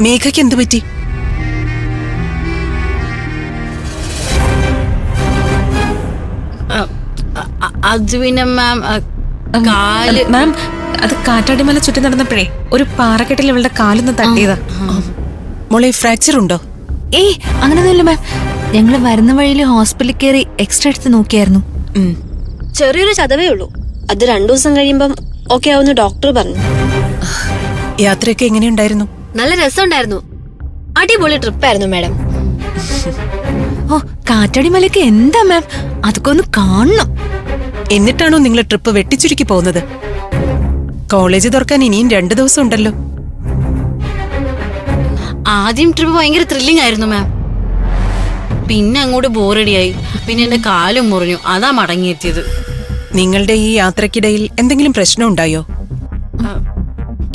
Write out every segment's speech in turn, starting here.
മേഘയ്ക്ക് എന്ത് പറ്റി? അത് പിന്നെ മാം മാം അത് കാറ്റാടിമല ചുറ്റി നടന്നപ്പോഴേ ഒരു പാറക്കെട്ടിൽ ഇവളുടെ കാലൊന്ന് തട്ടിയതാ. മോളെ ഫ്രാക്ചർ ഉണ്ടോ? ഏയ് അങ്ങനെയൊന്നുമില്ല മാം. ഞങ്ങള് വരുന്ന വഴിയിൽ ഹോസ്പിറ്റലിൽ കയറി എക്സ്റേ എടുത്ത് നോക്കിയായിരുന്നു. ചെറിയൊരു ചതവേ ഉള്ളൂ. അത് 2 ദിവസം കഴിയുമ്പം ഓക്കെ ആവുന്ന ഡോക്ടർ പറഞ്ഞു. യാത്രയൊക്കെ എങ്ങനെയുണ്ടായിരുന്നു? നല്ല രസമുണ്ടായിരുന്നു. അടിപൊളി ട്രിപ്പായിരുന്നു മാഡം. ഓ കാറ്റാടിമലക്ക് എന്താ മാം, അതൊക്കെ ഒന്ന് കാണണം. എന്നിട്ടാണോ നിങ്ങൾ ട്രിപ്പ് വെട്ടിച്ചുരുക്കി പോകുന്നത്? കോളേജ് തുറക്കാൻ ഇനിയും 2 ദിവസം ഉണ്ടല്ലോ. ആദ്യം ട്രിപ്പ് ഭയങ്കര ത്രില്ലിംഗ് ആയിരുന്നു മാം. പിന്നെ അങ്ങോട്ട് ബോറടിയായി. പിന്നെ എന്റെ കാലും മുറിഞ്ഞു. അതാ മടങ്ങിയെത്തിയത്. നിങ്ങളുടെ ഈ യാത്രക്കിടയിൽ എന്തെങ്കിലും പ്രശ്നം ഉണ്ടായോ?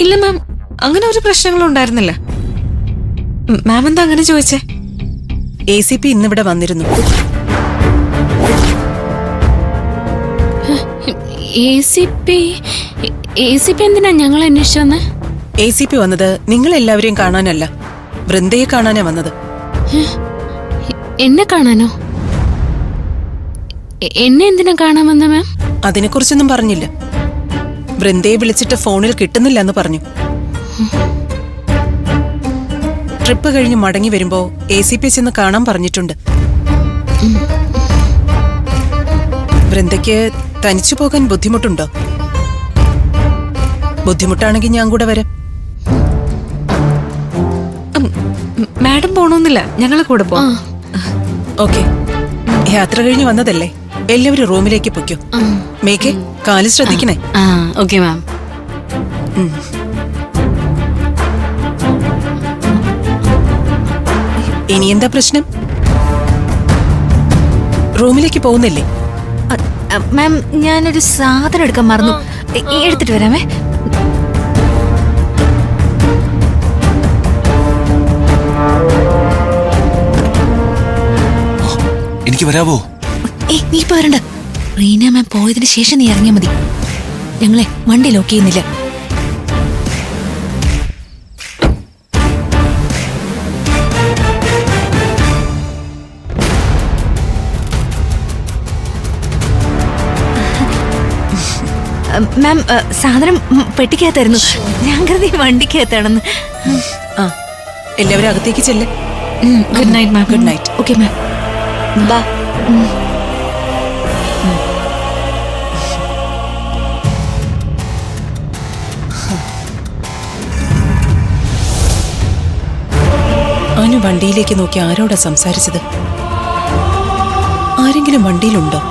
ഇല്ല മാം, അങ്ങനെ ഒരു പ്രശ്നങ്ങളും ഉണ്ടായിരുന്നില്ല. മാം എന്താ അങ്ങനെ ചോദിച്ചേ? ACP ഇന്നിവിടെ വന്നിരുന്നു. ACP എന്തിനാ ഞങ്ങൾ അന്വേഷിച്ചു വന്നേ? ACP വന്നത് നിങ്ങളെല്ലാവരെയും കാണാനല്ല, വൃന്ദയെ കാണാനാ വന്നത്. എന്നെ കാണാനോ? എന്നെ എന്തിനാ കാണാൻ വന്ന മാം? അതിനെക്കുറിച്ചൊന്നും പറഞ്ഞില്ല. വൃന്ദയെ വിളിച്ചിട്ട് ഫോണിൽ കിട്ടുന്നില്ല എന്ന് പറഞ്ഞു. ട്രിപ്പ് കഴിഞ്ഞ് മടങ്ങി വരുമ്പോ ACP ചെന്ന് കാണാൻ പറഞ്ഞിട്ടുണ്ട്. വൃന്ദയ്ക്ക് തനിച്ചു പോകാൻ ബുദ്ധിമുട്ടുണ്ടോ? ബുദ്ധിമുട്ടാണെങ്കിൽ ഞാൻ കൂടെ വരാം. മാഡം പോണോന്നില്ല, ഞങ്ങളെ കൂടെ പോവാം. ഓക്കെ, യാത്ര കഴിഞ്ഞ് വന്നതല്ലേ, എല്ലാവരും റൂമിലേക്ക് പൊയ്ക്കോ. മേഘേ, കാല് ശ്രദ്ധിക്കണേ. Okay ma'am. ഇനി എന്താ പ്രശ്നം? റൂമിലേക്ക് പോകുന്നില്ലേ? മാം ഞാനൊരു സാധനം എടുക്കാൻ മറന്നു. എടുത്തിട്ട് വരാമേ. എനിക്ക് വരാവോ? നീ പോരണ്ട. റീന മാം പോയതിന് ശേഷം നീ ഇറങ്ങിയാ മതി. ഞങ്ങളെ വണ്ടി ലോക്ക് ചെയ്യുന്നില്ല. മാം സാധനം പെട്ടിക്കകത്തായിരുന്നു. ഞാൻ കരുതി വണ്ടിക്കകത്താണെന്ന്. എല്ലാവരും അകത്തേക്ക് ചെല്ലേ. Good night ma'am. Good night. Okay ma'am. ബാ. അനു വണ്ടിയിലേക്ക് നോക്കി ആരോടാ സംസാരിച്ചത്? ആരെങ്കിലും വണ്ടിയിലുണ്ടോ?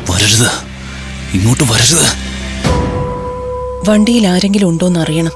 വരരുത്, ഇങ്ങോട്ട് വരരുത്. വണ്ടിയിൽ ആരെങ്കിലും ഉണ്ടോന്ന് അറിയണം.